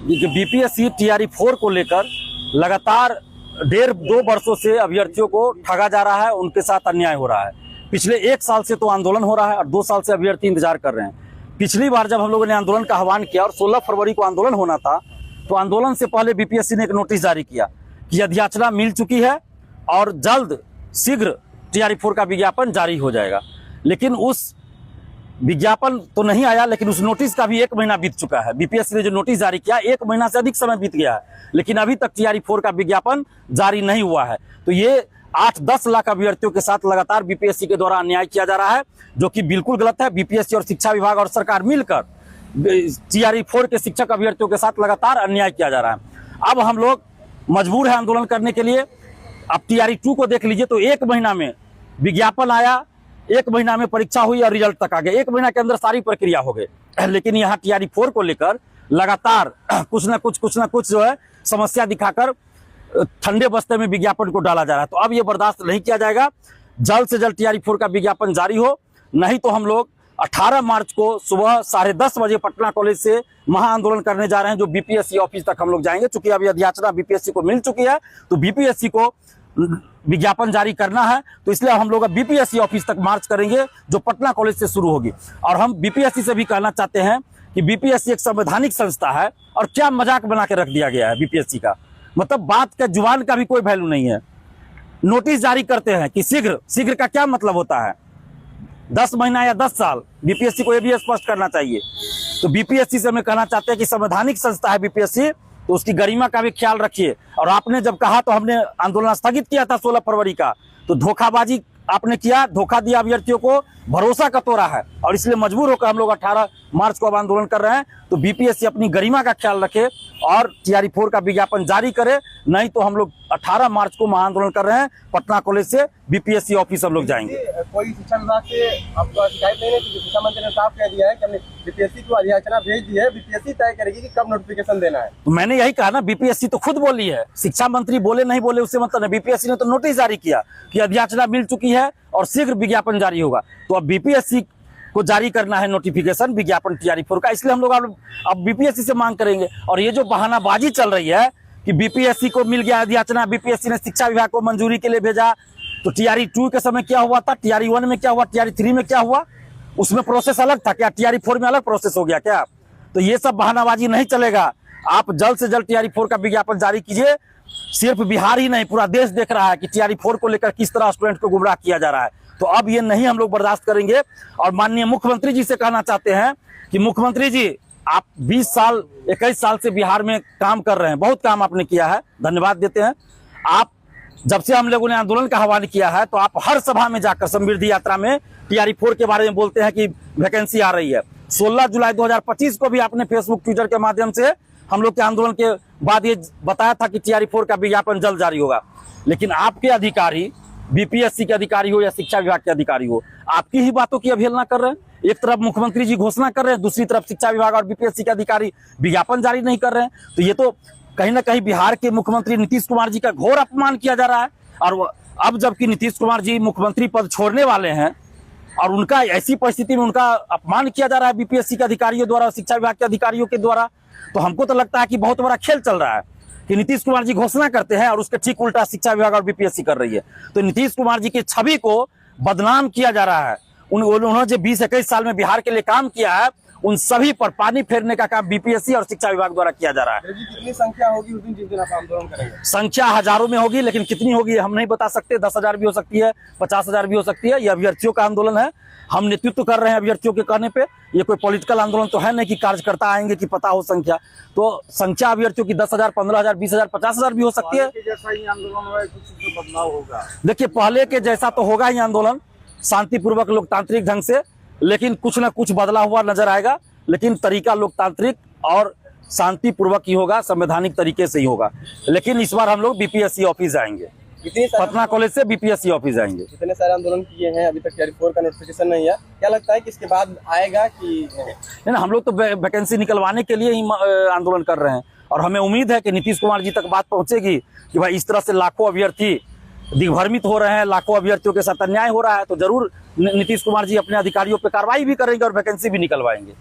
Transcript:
BPSC TRE 4 को लेकर लगातार 1.5-2 वर्षों से अभ्यर्थियों को ठगा जा रहा है, उनके साथ अन्याय हो रहा है। पिछले 1 साल से तो आंदोलन हो रहा है और 2 साल से अभ्यर्थी इंतजार कर रहे हैं। पिछली बार जब हम लोगों ने आंदोलन का आह्वान किया और 16 फरवरी को आंदोलन होना था, तो आंदोलन से पहले बीपीएससी ने एक नोटिस जारी किया कि अधियाचना मिल चुकी है और जल्द शीघ्र टीआरई 4 का विज्ञापन जारी हो जाएगा। लेकिन उस विज्ञापन तो नहीं आया, लेकिन उस नोटिस का भी 1 महीना बीत चुका है। बीपीएससी ने जो नोटिस जारी किया 1 महीना से अधिक समय बीत गया है, लेकिन अभी तक टीआरई 4 का विज्ञापन जारी नहीं हुआ है। तो ये 8-10 लाख अभ्यर्थियों के साथ लगातार बीपीएससी के द्वारा अन्याय किया जा रहा है, जो कि बिल्कुल गलत है। बीपीएससी और शिक्षा विभाग और सरकार मिलकर टीआरई 4 के शिक्षक अभ्यर्थियों के साथ लगातार अन्याय किया जा रहा है। अब हम लोग मजबूर है आंदोलन करने के लिए। अब टीआरई 2 को देख लीजिए, तो 1 महीना में विज्ञापन आया, 1 महीना में परीक्षा हुई और रिजल्ट तक आ गया। 1 महीना के अंदर सारी प्रक्रिया हो गई। लेकिन यहाँ टीआरई 4 को लेकर लगातार कुछ ना कुछ जो है समस्या दिखाकर ठंडे बस्ते में विज्ञापन को डाला जा रहा है। तो अब ये बर्दाश्त नहीं किया जाएगा। जल्द से जल्द टीआरई 4 का विज्ञापन जारी हो, नहीं तो हम लोग 18 मार्च को सुबह 10:30 बजे पटना कॉलेज से महाआंदोलन करने जा रहे हैं, जो बीपीएससी ऑफिस तक हम लोग जाएंगे। चूंकि अभी अधियाचना बीपीएससी को मिल चुकी है, तो बीपीएससी को विज्ञापन जारी करना है, तो इसलिए हम लोग अब बीपीएससी ऑफिस तक मार्च करेंगे, जो पटना कॉलेज से शुरू होगी। और हम बीपीएससी से भी कहना चाहते हैं कि बीपीएससी एक संवैधानिक संस्था है, और क्या मजाक बना के रख दिया गया है बीपीएससी का। मतलब बात का, जुबान का भी कोई वैल्यू नहीं है। नोटिस जारी करते हैं कि शीघ्र का क्या मतलब होता है? 10 महीना या 10 साल? बीपीएससी को यह भी स्पष्ट करना चाहिए। तो बीपीएससी से मैं कहना चाहते हैं कि संवैधानिक संस्था है बीपीएससी, तो उसकी गरिमा का भी ख्याल रखिए। और आपने जब कहा तो हमने आंदोलन स्थगित किया था 16 फरवरी का, तो धोखाबाजी आपने किया, धोखा दिया अभ्यर्थियों को, भरोसा का तोड़ा है, और इसलिए मजबूर होकर हम लोग 18 मार्च को अब आंदोलन कर रहे हैं। तो बीपीएससी अपनी गरिमा का ख्याल रखे और टीआरई 4 का विज्ञापन जारी करे, नहीं तो हम लोग 18 मार्च को महाआंदोलन कर रहे हैं। पटना कॉलेज से बीपीएससी ऑफिस हम लोग जाएंगे। कोई शिक्षा विभाग से आपको शिकायत नहीं है? क्योंकि शिक्षा मंत्री ने साफ कह दिया है कि हमने बीपीएससी को अधियाचना भेज दी है, बीपीएससी तय करेगी कि कब नोटिफिकेशन देना है। तो मैंने यही कहा ना, बीपीएससी तो खुद बोली है, शिक्षा मंत्री बोले नहीं बोले उससे मतलब नहीं। बीपीएससी ने तो नोटिस जारी किया कि अधियाचना मिल चुकी है और शीघ्र विज्ञापन जारी होगा। तो अब बीपीएससी को जारी करना है नोटिफिकेशन विज्ञापन टीआरई 4 का, इसलिए हम लोग अब बीपीएससी से मांग करेंगे। और ये जो बहानाबाजी चल रही है कि बीपीएससी को मिल गया अधियाचना, बीपीएससी ने शिक्षा विभाग को मंजूरी के लिए भेजा, तो टीआरई 2 के समय क्या हुआ था, टीआरई 1 में क्या हुआ, टीआरई 3 में क्या हुआ, उसमें प्रोसेस अलग था क्या? टीआरई 4 में अलग प्रोसेस हो गया क्या? तो ये सब बहानाबाजी नहीं चलेगा। आप जल्द से जल्द टीआरई 4 का विज्ञापन जारी कीजिए। सिर्फ बिहार ही नहीं, पूरा देश देख रहा है कि टीआरई 4 को लेकर किस तरह स्टूडेंट को गुमराह किया जा रहा है। तो अब ये नहीं हम लोग बर्दाश्त करेंगे। और माननीय मुख्यमंत्री जी से कहना चाहते हैं कि मुख्यमंत्री जी, आप 21 साल से बिहार में काम कर रहे हैं, बहुत काम आपने किया है, धन्यवाद देते हैं। आप जब से हम लोगों ने आंदोलन का आह्वान किया है, तो आप हर सभा में जाकर समृद्धि यात्रा में टीआरई 4 के बारे में बोलते हैं कि वैकेंसी आ रही है। 16 जुलाई 2025 को भी आपने फेसबुक ट्विटर के माध्यम से हम लोग के आंदोलन के बाद ये बताया था कि टीआरई 4 का विज्ञापन जल्द जारी होगा। लेकिन आपके अधिकारी, बीपीएससी के अधिकारी हो या शिक्षा विभाग के अधिकारी हो, आपकी ही बातों की अवहेलना कर रहे हैं। एक तरफ मुख्यमंत्री जी घोषणा कर रहे हैं, दूसरी तरफ शिक्षा विभाग और बीपीएससी के अधिकारी विज्ञापन जारी नहीं कर रहे हैं। तो ये तो कहीं ना कहीं बिहार के मुख्यमंत्री नीतीश कुमार जी का घोर अपमान किया जा रहा है। और अब जबकि नीतीश कुमार जी मुख्यमंत्री पद छोड़ने वाले हैं और उनका ऐसी परिस्थिति में उनका अपमान किया जा रहा है बीपीएससी के अधिकारियों द्वारा, शिक्षा विभाग के अधिकारियों के द्वारा, तो हमको तो लगता है कि बहुत बड़ा खेल चल रहा है कि नीतीश कुमार जी घोषणा करते हैं और उसके ठीक उल्टा शिक्षा विभाग और बीपीएससी कर रही है। तो नीतीश कुमार जी की छवि को बदनाम किया जा रहा है। उन्होंने जो 20-21 साल में बिहार के लिए काम किया है, उन सभी पर पानी फेरने का काम बीपीएससी और शिक्षा विभाग द्वारा किया जा रहा है। कितनी संख्या होगी उस दिन जिस दिन आप आंदोलन करेंगे? संख्या हजारों में होगी, लेकिन कितनी होगी हम नहीं बता सकते। 10,000 भी हो सकती है, 50,000 भी हो सकती है। यह अभ्यर्थियों का आंदोलन है, हम नेतृत्व कर रहे हैं अभ्यर्थियों के कहने पे। ये कोई पॉलिटिकल आंदोलन तो है नहीं कि कार्यकर्ता आएंगे कि पता हो संख्या। तो संख्या अभ्यर्थियों की 10,000, 15,000, 20,000, 50,000 भी हो सकती है। जैसा ही आंदोलन में कुछ बदलाव होगा? देखिए, पहले के जैसा तो होगा ही आंदोलन, शांतिपूर्वक लोकतांत्रिक ढंग से, लेकिन कुछ ना कुछ बदला हुआ नजर आएगा। लेकिन तरीका लोकतांत्रिक और शांतिपूर्वक ही होगा, संवैधानिक तरीके से ही होगा। लेकिन इस बार हम लोग बीपीएससी ऑफिस जाएंगे, पटना कॉलेज से बीपीएससी ऑफिस जाएंगे। इतने सारे आंदोलन किए हैं, अभी तक टीआरई 4 का नोटिफिकेशन नहीं है, क्या लगता है कि इसके बाद आएगा कि नहीं? हम लोग तो वैकेंसी निकलवाने के लिए ही आंदोलन कर रहे हैं। और हमें उम्मीद है कि नीतीश कुमार जी तक बात पहुंचेगी कि भाई इस तरह से लाखों अभ्यर्थी दिग्भ्रमित हो रहे हैं, लाखों अभ्यर्थियों के साथ अन्याय हो रहा है। तो जरूर नीतीश कुमार जी अपने अधिकारियों पर कार्रवाई भी करेंगे और वैकेंसी भी निकलवाएंगे।